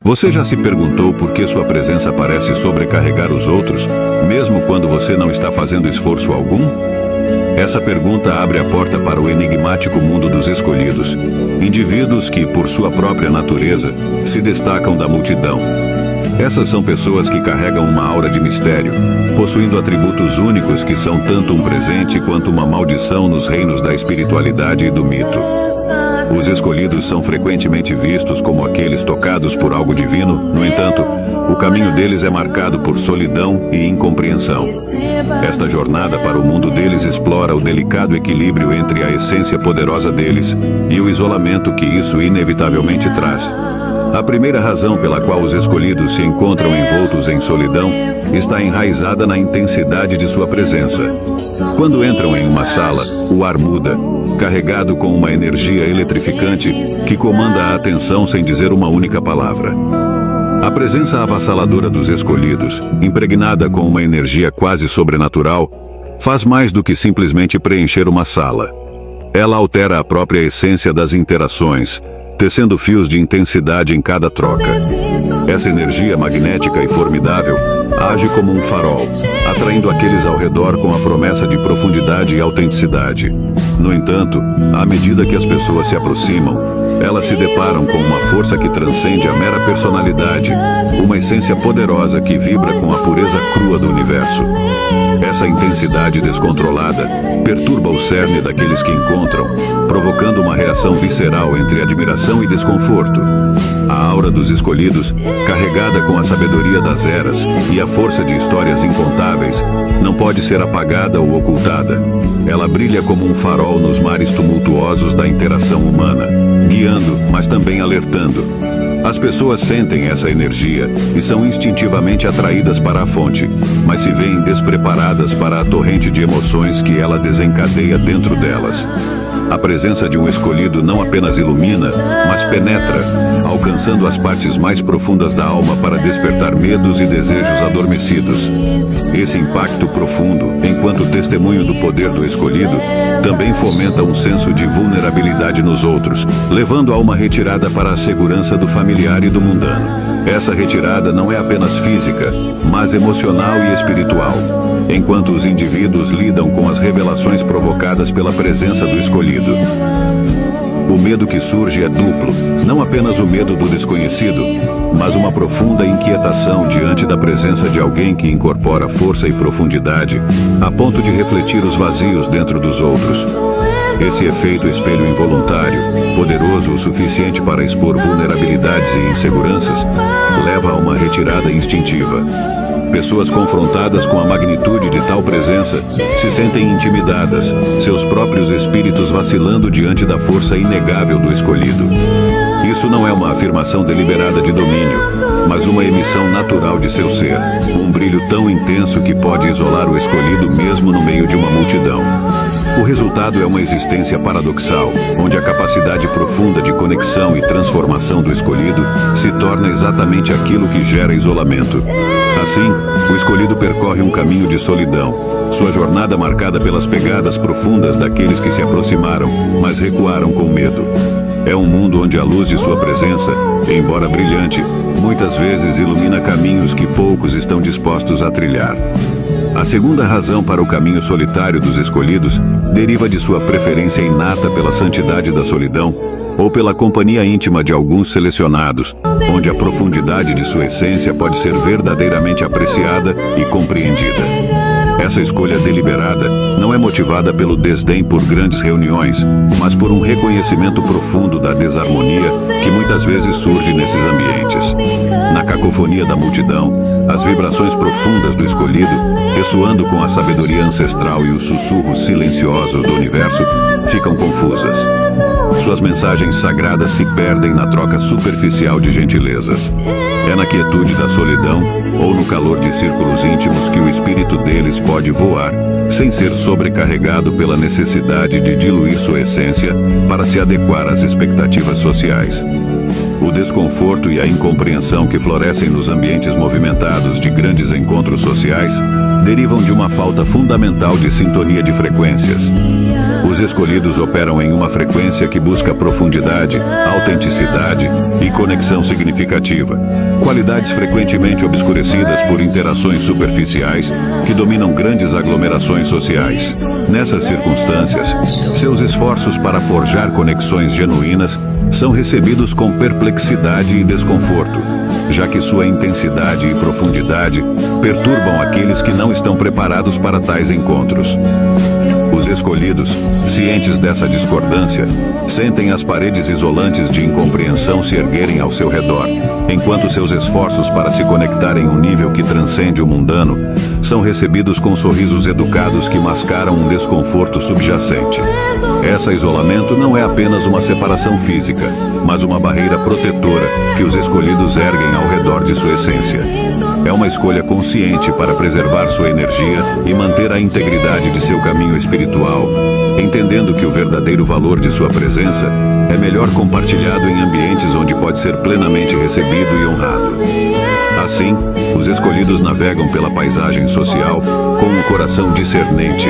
Você já se perguntou por que sua presença parece sobrecarregar os outros, mesmo quando você não está fazendo esforço algum? Essa pergunta abre a porta para o enigmático mundo dos escolhidos, indivíduos que, por sua própria natureza, se destacam da multidão. Essas são pessoas que carregam uma aura de mistério, possuindo atributos únicos que são tanto um presente quanto uma maldição nos reinos da espiritualidade e do mito. Os escolhidos são frequentemente vistos como aqueles tocados por algo divino. No entanto, o caminho deles é marcado por solidão e incompreensão. Esta jornada para o mundo deles explora o delicado equilíbrio entre a essência poderosa deles e o isolamento que isso inevitavelmente traz. A primeira razão pela qual os escolhidos se encontram envoltos em solidão está enraizada na intensidade de sua presença. Quando entram em uma sala, o ar muda, carregado com uma energia eletrificante que comanda a atenção sem dizer uma única palavra. A presença avassaladora dos escolhidos, impregnada com uma energia quase sobrenatural, faz mais do que simplesmente preencher uma sala. Ela altera a própria essência das interações, tecendo fios de intensidade em cada troca. Essa energia magnética e formidável age como um farol, atraindo aqueles ao redor com a promessa de profundidade e autenticidade. No entanto, à medida que as pessoas se aproximam, elas se deparam com uma força que transcende a mera personalidade, uma essência poderosa que vibra com a pureza crua do universo. Essa intensidade descontrolada perturba o cerne daqueles que encontram, provocando uma reação visceral entre admiração e desconforto. A aura dos escolhidos, carregada com a sabedoria das eras e a força de histórias incontáveis, não pode ser apagada ou ocultada. Ela brilha como um farol nos mares tumultuosos da interação humana, guiando, mas também alertando. As pessoas sentem essa energia e são instintivamente atraídas para a fonte, mas se veem despreparadas para a torrente de emoções que ela desencadeia dentro delas. A presença de um escolhido não apenas ilumina, mas penetra, alcançando as partes mais profundas da alma para despertar medos e desejos adormecidos. Esse impacto profundo, enquanto testemunho do poder do escolhido, também fomenta um senso de vulnerabilidade nos outros, levando a uma retirada para a segurança do familiar e do mundano. Essa retirada não é apenas física, mas emocional e espiritual, enquanto os indivíduos lidam com as revelações provocadas pela presença do escolhido. O medo que surge é duplo, não apenas o medo do desconhecido, mas uma profunda inquietação diante da presença de alguém que incorpora força e profundidade, a ponto de refletir os vazios dentro dos outros. Esse efeito espelho involuntário, poderoso o suficiente para expor vulnerabilidades e inseguranças, leva a uma retirada instintiva. Pessoas confrontadas com a magnitude de tal presença se sentem intimidadas, seus próprios espíritos vacilando diante da força inegável do escolhido. Isso não é uma afirmação deliberada de domínio, mas uma emissão natural de seu ser, um brilho tão intenso que pode isolar o escolhido mesmo no meio de uma multidão. O resultado é uma existência paradoxal, onde a capacidade profunda de conexão e transformação do escolhido se torna exatamente aquilo que gera isolamento. Assim, o escolhido percorre um caminho de solidão, sua jornada marcada pelas pegadas profundas daqueles que se aproximaram, mas recuaram com medo. É um mundo onde a luz de sua presença, embora brilhante, muitas vezes ilumina caminhos que poucos estão dispostos a trilhar. A segunda razão para o caminho solitário dos escolhidos deriva de sua preferência inata pela santidade da solidão ou pela companhia íntima de alguns selecionados, onde a profundidade de sua essência pode ser verdadeiramente apreciada e compreendida. Essa escolha deliberada não é motivada pelo desdém por grandes reuniões, mas por um reconhecimento profundo da desarmonia que muitas vezes surge nesses ambientes. Na cacofonia da multidão, as vibrações profundas do escolhido, ressoando com a sabedoria ancestral e os sussurros silenciosos do universo, ficam confusas. Suas mensagens sagradas se perdem na troca superficial de gentilezas. É na quietude da solidão ou no calor de círculos íntimos que o espírito deles pode voar, sem ser sobrecarregado pela necessidade de diluir sua essência para se adequar às expectativas sociais. O desconforto e a incompreensão que florescem nos ambientes movimentados de grandes encontros sociais derivam de uma falta fundamental de sintonia de frequências. Os escolhidos operam em uma frequência que busca profundidade, autenticidade e conexão significativa, qualidades frequentemente obscurecidas por interações superficiais que dominam grandes aglomerações sociais. Nessas circunstâncias, seus esforços para forjar conexões genuínas são recebidos com perplexidade e desconforto, já que sua intensidade e profundidade perturbam aqueles que não estão preparados para tais encontros. Os escolhidos, cientes dessa discordância, sentem as paredes isolantes de incompreensão se erguerem ao seu redor, enquanto seus esforços para se conectar em um nível que transcende o mundano são recebidos com sorrisos educados que mascaram um desconforto subjacente. Esse isolamento não é apenas uma separação física, mas uma barreira protetora que os escolhidos erguem ao redor de sua essência. É uma escolha consciente para preservar sua energia e manter a integridade de seu caminho espiritual, entendendo que o verdadeiro valor de sua presença é melhor compartilhado em ambientes onde pode ser plenamente recebido e honrado. Assim, os escolhidos navegam pela paisagem social com um coração discernente,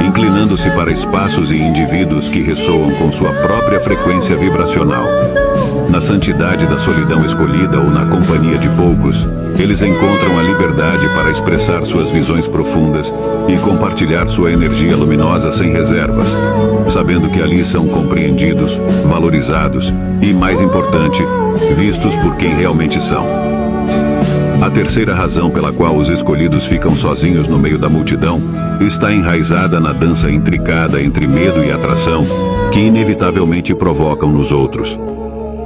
inclinando-se para espaços e indivíduos que ressoam com sua própria frequência vibracional. Na santidade da solidão escolhida ou na companhia de poucos, eles encontram a liberdade para expressar suas visões profundas e compartilhar sua energia luminosa sem reservas, sabendo que ali são compreendidos, valorizados e, mais importante, vistos por quem realmente são. A terceira razão pela qual os escolhidos ficam sozinhos no meio da multidão está enraizada na dança intricada entre medo e atração que inevitavelmente provocam nos outros.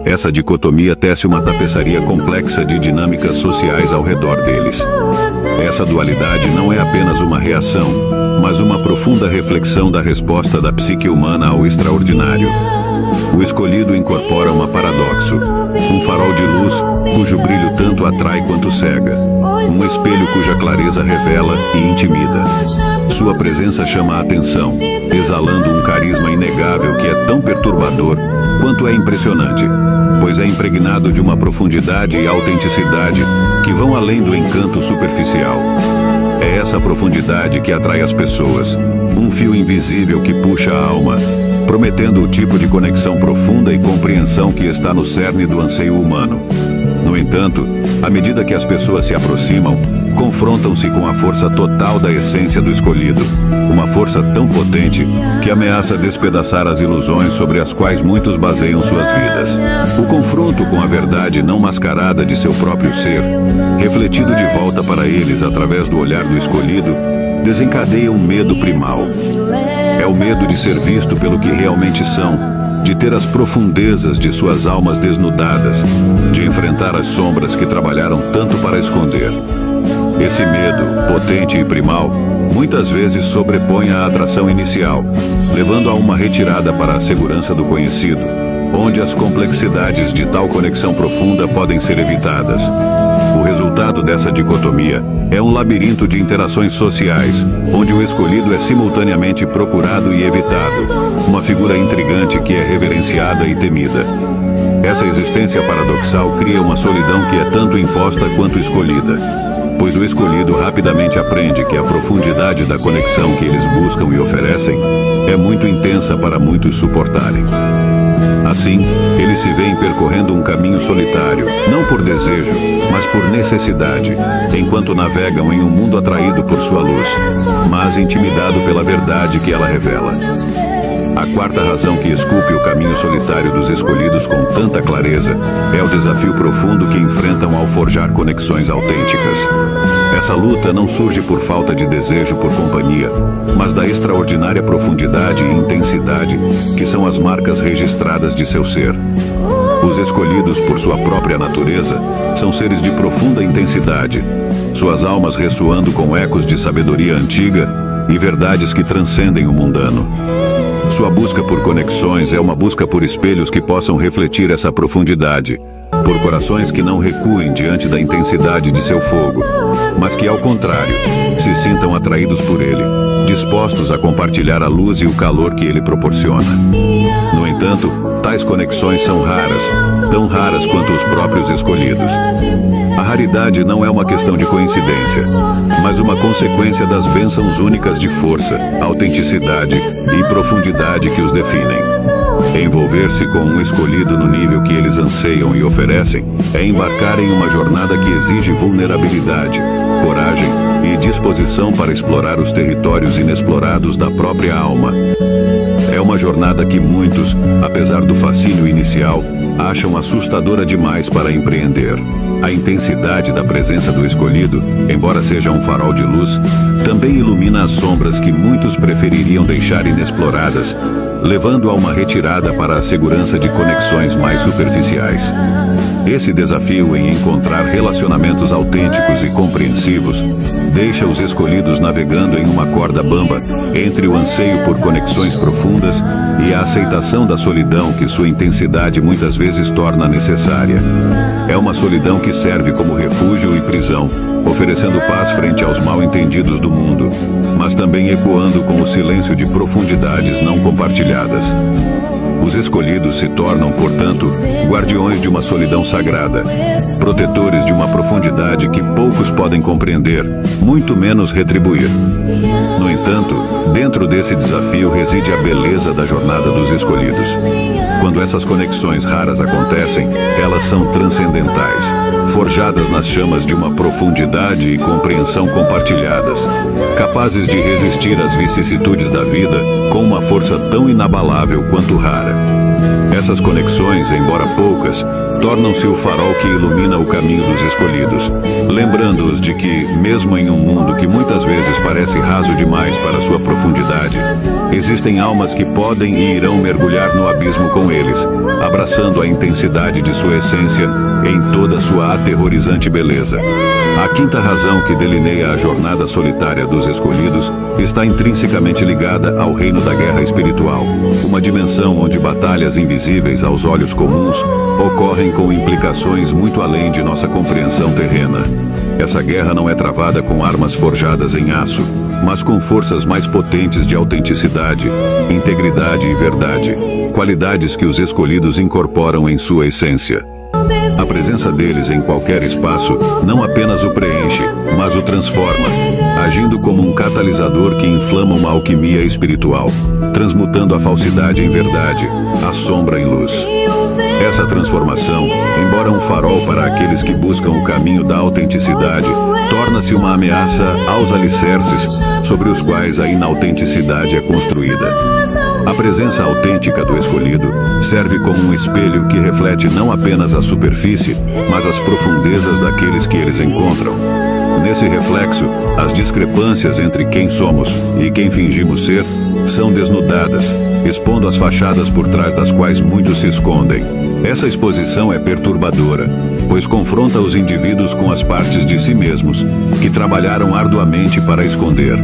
Essa dicotomia tece uma tapeçaria complexa de dinâmicas sociais ao redor deles. Essa dualidade não é apenas uma reação, mas uma profunda reflexão da resposta da psique humana ao extraordinário. O escolhido incorpora um paradoxo, um farol de luz cujo brilho tanto atrai quanto cega, um espelho cuja clareza revela e intimida. Sua presença chama a atenção, exalando um carisma inegável que é tão perturbador quanto é impressionante, pois é impregnado de uma profundidade e autenticidade que vão além do encanto superficial. É essa profundidade que atrai as pessoas, um fio invisível que puxa a alma, prometendo o tipo de conexão profunda e compreensão que está no cerne do anseio humano. No entanto, à medida que as pessoas se aproximam, confrontam-se com a força total da essência do escolhido, uma força tão potente que ameaça despedaçar as ilusões sobre as quais muitos baseiam suas vidas. O confronto com a verdade não mascarada de seu próprio ser, refletido de volta para eles através do olhar do escolhido, desencadeia um medo primal. É o medo de ser visto pelo que realmente são, de ter as profundezas de suas almas desnudadas, de enfrentar as sombras que trabalharam tanto para esconder. Esse medo, potente e primal, muitas vezes sobrepõe a atração inicial, levando a uma retirada para a segurança do conhecido, onde as complexidades de tal conexão profunda podem ser evitadas. O resultado dessa dicotomia é um labirinto de interações sociais, onde o escolhido é simultaneamente procurado e evitado, uma figura intrigante que é reverenciada e temida. Essa existência paradoxal cria uma solidão que é tanto imposta quanto escolhida, pois o escolhido rapidamente aprende que a profundidade da conexão que eles buscam e oferecem é muito intensa para muitos suportarem. Assim, eles se veem percorrendo um caminho solitário, não por desejo, mas por necessidade, enquanto navegam em um mundo atraído por sua luz, mas intimidado pela verdade que ela revela. A quarta razão que esculpe o caminho solitário dos escolhidos com tanta clareza é o desafio profundo que enfrentam ao forjar conexões autênticas. Essa luta não surge por falta de desejo por companhia, mas da extraordinária profundidade e intensidade que são as marcas registradas de seu ser. Os escolhidos por sua própria natureza são seres de profunda intensidade, suas almas ressoando com ecos de sabedoria antiga e verdades que transcendem o mundano. Sua busca por conexões é uma busca por espelhos que possam refletir essa profundidade, por corações que não recuem diante da intensidade de seu fogo, mas que, ao contrário, se sintam atraídos por ele, dispostos a compartilhar a luz e o calor que ele proporciona. No entanto, tais conexões são raras, tão raras quanto os próprios escolhidos. A raridade não é uma questão de coincidência, mas uma consequência das bênçãos únicas de força, autenticidade e profundidade que os definem. Envolver-se com um escolhido no nível que eles anseiam e oferecem é embarcar em uma jornada que exige vulnerabilidade, coragem e disposição para explorar os territórios inexplorados da própria alma. É uma jornada que muitos, apesar do fascínio inicial, acham assustadora demais para empreender. A intensidade da presença do escolhido, embora seja um farol de luz, também ilumina as sombras que muitos prefeririam deixar inexploradas, levando a uma retirada para a segurança de conexões mais superficiais. Esse desafio em encontrar relacionamentos autênticos e compreensivos deixa os escolhidos navegando em uma corda bamba entre o anseio por conexões profundas e a aceitação da solidão que sua intensidade muitas vezes torna necessária. É uma solidão que serve como refúgio e prisão, oferecendo paz frente aos mal-entendidos do mundo, mas também ecoando com o silêncio de profundidades não compartilhadas. Os escolhidos se tornam, portanto, guardiões de uma solidão sagrada, protetores de uma profundidade que poucos podem compreender, muito menos retribuir. No entanto, dentro desse desafio reside a beleza da jornada dos escolhidos. Quando essas conexões raras acontecem, elas são transcendentais, forjadas nas chamas de uma profundidade e compreensão compartilhadas, capazes de resistir às vicissitudes da vida com uma força tão inabalável quanto rara. Essas conexões, embora poucas, tornam-se o farol que ilumina o caminho dos escolhidos, lembrando-os de que, mesmo em um mundo que muitas vezes parece raso demais para sua profundidade, existem almas que podem e irão mergulhar no abismo com eles, abraçando a intensidade de sua essência em toda sua aterrorizante beleza. A quinta razão que delineia a jornada solitária dos escolhidos está intrinsecamente ligada ao reino da guerra espiritual, uma dimensão onde batalhas invisíveis aos olhos comuns ocorrem com implicações muito além de nossa compreensão terrena. Essa guerra não é travada com armas forjadas em aço, mas com forças mais potentes de autenticidade, integridade e verdade, qualidades que os escolhidos incorporam em sua essência. A presença deles em qualquer espaço não apenas o preenche, mas o transforma, agindo como um catalisador que inflama uma alquimia espiritual, transmutando a falsidade em verdade, a sombra em luz. Essa transformação, embora um farol para aqueles que buscam o caminho da autenticidade, torna-se uma ameaça aos alicerces sobre os quais a inautenticidade é construída. A presença autêntica do escolhido serve como um espelho que reflete não apenas a superfície, mas as profundezas daqueles que eles encontram. Nesse reflexo, as discrepâncias entre quem somos e quem fingimos ser são desnudadas, expondo as fachadas por trás das quais muitos se escondem. Essa exposição é perturbadora, pois confronta os indivíduos com as partes de si mesmos, que trabalharam arduamente para esconder,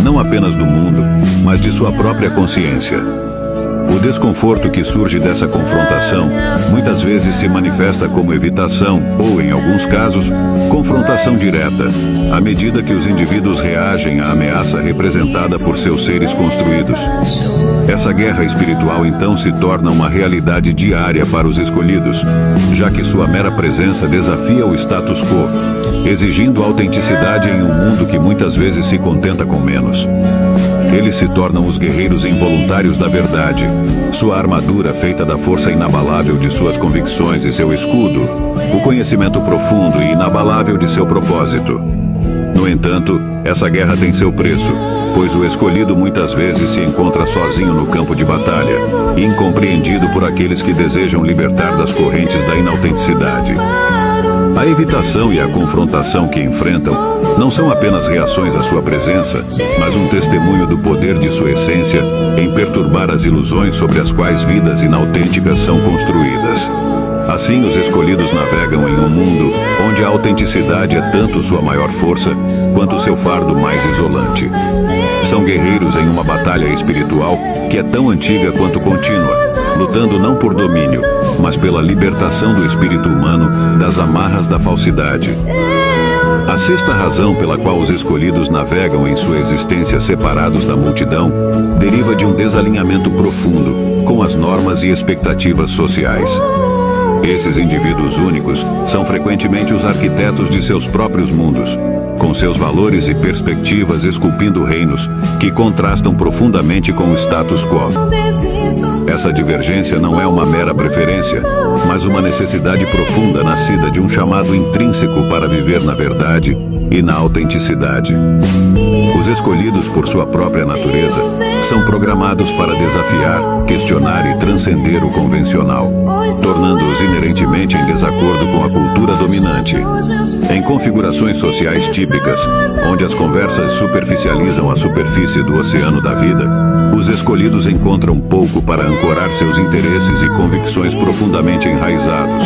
não apenas do mundo, mas de sua própria consciência. O desconforto que surge dessa confrontação muitas vezes se manifesta como evitação ou, em alguns casos, confrontação direta, à medida que os indivíduos reagem à ameaça representada por seus seres construídos. Essa guerra espiritual então se torna uma realidade diária para os escolhidos, já que sua mera presença desafia o status quo, exigindo autenticidade em um mundo que muitas vezes se contenta com menos. Eles se tornam os guerreiros involuntários da verdade, sua armadura feita da força inabalável de suas convicções e seu escudo, o conhecimento profundo e inabalável de seu propósito. No entanto, essa guerra tem seu preço, pois o escolhido muitas vezes se encontra sozinho no campo de batalha, incompreendido por aqueles que desejam libertar das correntes da inautenticidade. A evitação e a confrontação que enfrentam não são apenas reações à sua presença, mas um testemunho do poder de sua essência em perturbar as ilusões sobre as quais vidas inautênticas são construídas. Assim, os escolhidos navegam em um mundo onde a autenticidade é tanto sua maior força quanto seu fardo mais isolante. São guerreiros em uma batalha espiritual que é tão antiga quanto contínua, lutando não por domínio, mas pela libertação do espírito humano das amarras da falsidade. A sexta razão pela qual os escolhidos navegam em sua existência separados da multidão deriva de um desalinhamento profundo, com as normas e expectativas sociais. Esses indivíduos únicos são frequentemente os arquitetos de seus próprios mundos, com seus valores e perspectivas esculpindo reinos que contrastam profundamente com o status quo. Essa divergência não é uma mera preferência, mas uma necessidade profunda nascida de um chamado intrínseco para viver na verdade e na autenticidade. Os escolhidos por sua própria natureza são programados para desafiar, questionar e transcender o convencional, tornando-os inerentemente em desacordo com a cultura dominante. Em configurações sociais típicas, onde as conversas superficializam a superfície do oceano da vida, os escolhidos encontram pouco para ancorar seus interesses e convicções profundamente enraizados.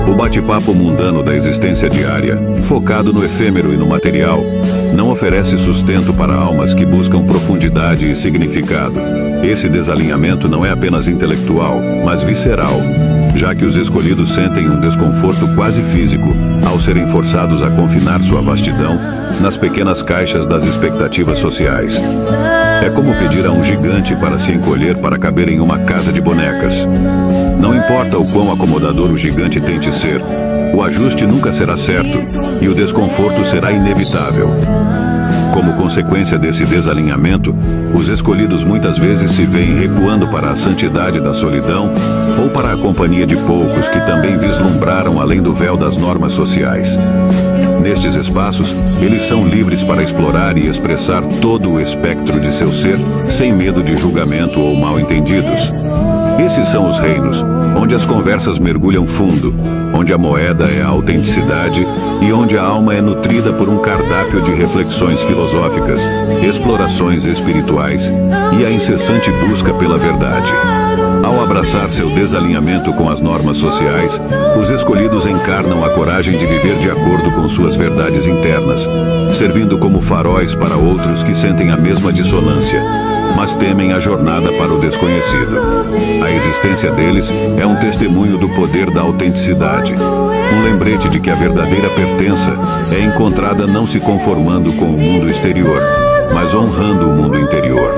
O bate-papo mundano da existência diária, focado no efêmero e no material, não oferece sustento para almas que buscam profundidade e significado. Esse desalinhamento não é apenas intelectual, mas visceral, já que os escolhidos sentem um desconforto quase físico ao serem forçados a confinar sua vastidão nas pequenas caixas das expectativas sociais. É como pedir a um gigante para se encolher para caber em uma casa de bonecas. Não importa o quão acomodador o gigante tente ser, o ajuste nunca será certo e o desconforto será inevitável. Como consequência desse desalinhamento, os escolhidos muitas vezes se veem recuando para a santidade da solidão ou para a companhia de poucos que também vislumbraram além do véu das normas sociais. Nestes espaços, eles são livres para explorar e expressar todo o espectro de seu ser, sem medo de julgamento ou mal-entendidos. Esses são os reinos, onde as conversas mergulham fundo, onde a moeda é a autenticidade e onde a alma é nutrida por um cardápio de reflexões filosóficas, explorações espirituais e a incessante busca pela verdade. Ao abraçar seu desalinhamento com as normas sociais, os escolhidos encarnam a coragem de viver de acordo com suas verdades internas, servindo como faróis para outros que sentem a mesma dissonância, mas temem a jornada para o desconhecido. A existência deles é um testemunho do poder da autenticidade, um lembrete de que a verdadeira pertença é encontrada não se conformando com o mundo exterior, mas honrando o mundo interior.